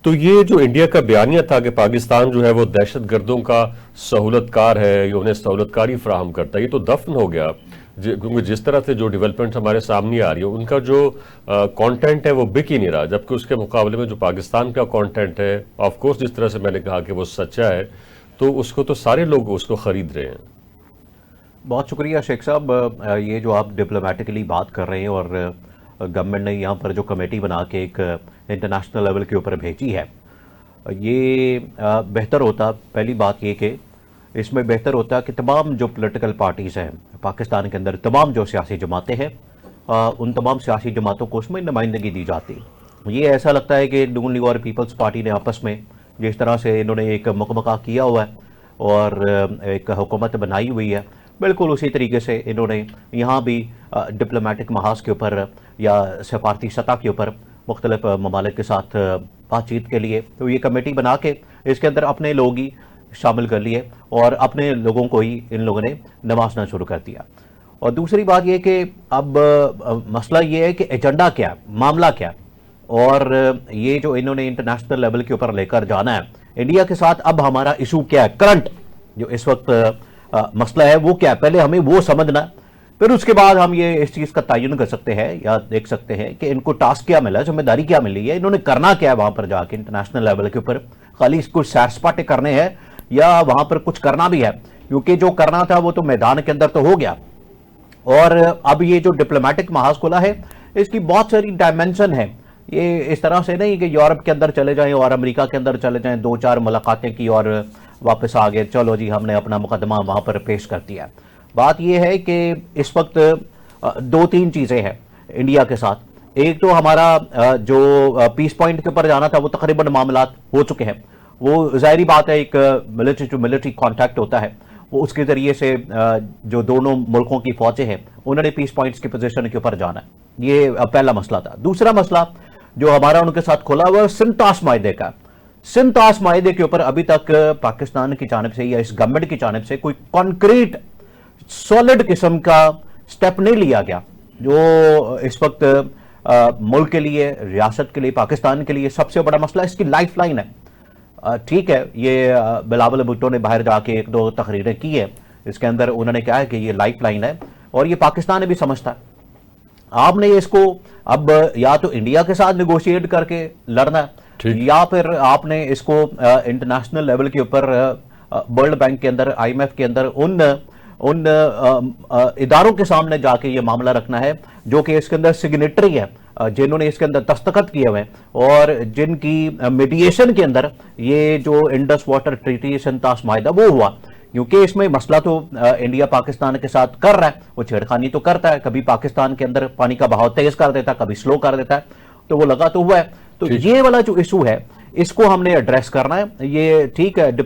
तो ये जो इंडिया का बयानिया था कि पाकिस्तान जो है वो दहशतगर्दों का सहूलतकार है, ये उन्हें सहूलतकारी फराहम करता है, ये तो दफन हो गया। क्योंकि जिस तरह से जो डेवलपमेंट हमारे सामने आ रही है उनका जो कंटेंट है वो बिक ही नहीं रहा, जबकि उसके मुकाबले में जो पाकिस्तान का कंटेंट है ऑफ कोर्स जिस तरह से मैंने कहा कि वो सच्चा है, तो उसको तो सारे लोग उसको खरीद रहे हैं। बहुत शुक्रिया शेख साहब। ये जो आप डिप्लोमेटिकली बात कर रहे हैं और गवर्नमेंट ने यहाँ पर जो कमेटी बना के एक इंटरनेशनल लेवल के ऊपर भेजी है, ये बेहतर होता। पहली बात ये कि इसमें बेहतर होता कि तमाम जो पॉलिटिकल पार्टीज़ हैं पाकिस्तान के अंदर, तमाम जो सियासी जमातें हैं, उन तमाम सियासी जमातों को उसमें नुमाइंदगी दी जाती। ये ऐसा लगता है कि नून लीग और पीपल्स पार्टी ने आपस में जिस तरह से इन्होंने एक मकमका किया हुआ है और एक हुकूमत बनाई हुई है, बिल्कुल उसी तरीके से इन्होंने यहाँ भी डिप्लोमेटिक महाज के ऊपर या सफारती सतह के ऊपर मुख्तलिफ ममालिक के साथ बातचीत के लिए तो ये कमेटी बना के इसके अंदर अपने लोग ही शामिल कर लिए और अपने लोगों को ही इन लोगों ने नवाजना शुरू कर दिया। और दूसरी बात यह कि अब मसला ये है कि एजेंडा क्या है, मामला क्या है, और ये जो इन्होंने इंटरनेशनल लेवल के ऊपर लेकर जाना है इंडिया के साथ, अब हमारा इशू क्या है, करंट जो इस वक्त मसला है वो क्या है, पहले हमें वो समझना है, फिर उसके बाद हम ये इस चीज़ का तयन कर सकते हैं या देख सकते हैं कि इनको टास्क क्या मिला है, जिम्मेदारी क्या मिली है, इन्होंने करना क्या है वहां पर जाके इंटरनेशनल लेवल के ऊपर। खाली कुछ सैर सपाटे करने हैं या वहां पर कुछ करना भी है, क्योंकि जो करना था वो तो मैदान के अंदर तो हो गया। और अब ये जो डिप्लोमेटिक महाज खुला है इसकी बहुत सारी डायमेंशन है। ये इस तरह से नहीं कि यूरोप के अंदर चले जाएं और अमेरिका के अंदर चले जाएं, 2-4 मुलाकातें की और वापस आ गए, चलो जी हमने अपना मुकदमा वहां पर पेश कर दिया। बात यह है कि इस वक्त 2-3 चीज़ें हैं इंडिया के साथ। एक तो हमारा जो पीस पॉइंट के ऊपर जाना था वो तकरीबन मामला हो चुके हैं। वो जाहिर बात है, एक मिलिट्री टू मिलिट्री कॉन्टैक्ट होता है, वो उसके ज़रिए से जो दोनों मुल्कों की फौजें हैं उन्होंने पीस पॉइंट्स की पोजीशन के ऊपर जाना है। ये पहला मसला था। दूसरा मसला जो हमारा उनके साथ खुला हुआ है सिंतास मायदे का। सिंतास मायदे के ऊपर अभी तक पाकिस्तान की जानिब से या इस गवर्नमेंट की जानिब से कोई कॉन्क्रीट सॉलिड किस्म का स्टेप नहीं लिया गया, जो इस वक्त मुल्क के लिए, रियासत के लिए, पाकिस्तान के लिए सबसे बड़ा मसला इसकी लाइफ लाइन है। ठीक है, ये बिलावल भुट्टो ने बाहर जाके 1-2 तकरीरें की है, इसके अंदर उन्होंने कहा है कि ये लाइफ लाइन है और ये पाकिस्तान भी समझता है। आपने इसको अब या तो इंडिया के साथ निगोशिएट करके लड़ना है या फिर आपने इसको इंटरनेशनल लेवल के ऊपर वर्ल्ड बैंक के अंदर, IMF के अंदर उन इदारों के सामने जाके ये मामला रखना है जो कि इसके अंदर सिग्नेटरी है, जिन्होंने इसके अंदर दस्तखत किए हुए हैं और जिनकी मीडिएशन के अंदर ये जो इंडस वाटर ट्रीटी सिंतास मायदा वो हुआ। क्योंकि इसमें मसला तो इंडिया पाकिस्तान के साथ कर रहा है, वो छेड़खानी तो करता है, कभी पाकिस्तान के अंदर पानी का बहाव तेज कर देता है, कभी स्लो कर देता है, तो वो लगा तो हुआ है। तो ये वाला जो इशू है इसको हमने एड्रेस करना है। ये ठीक है,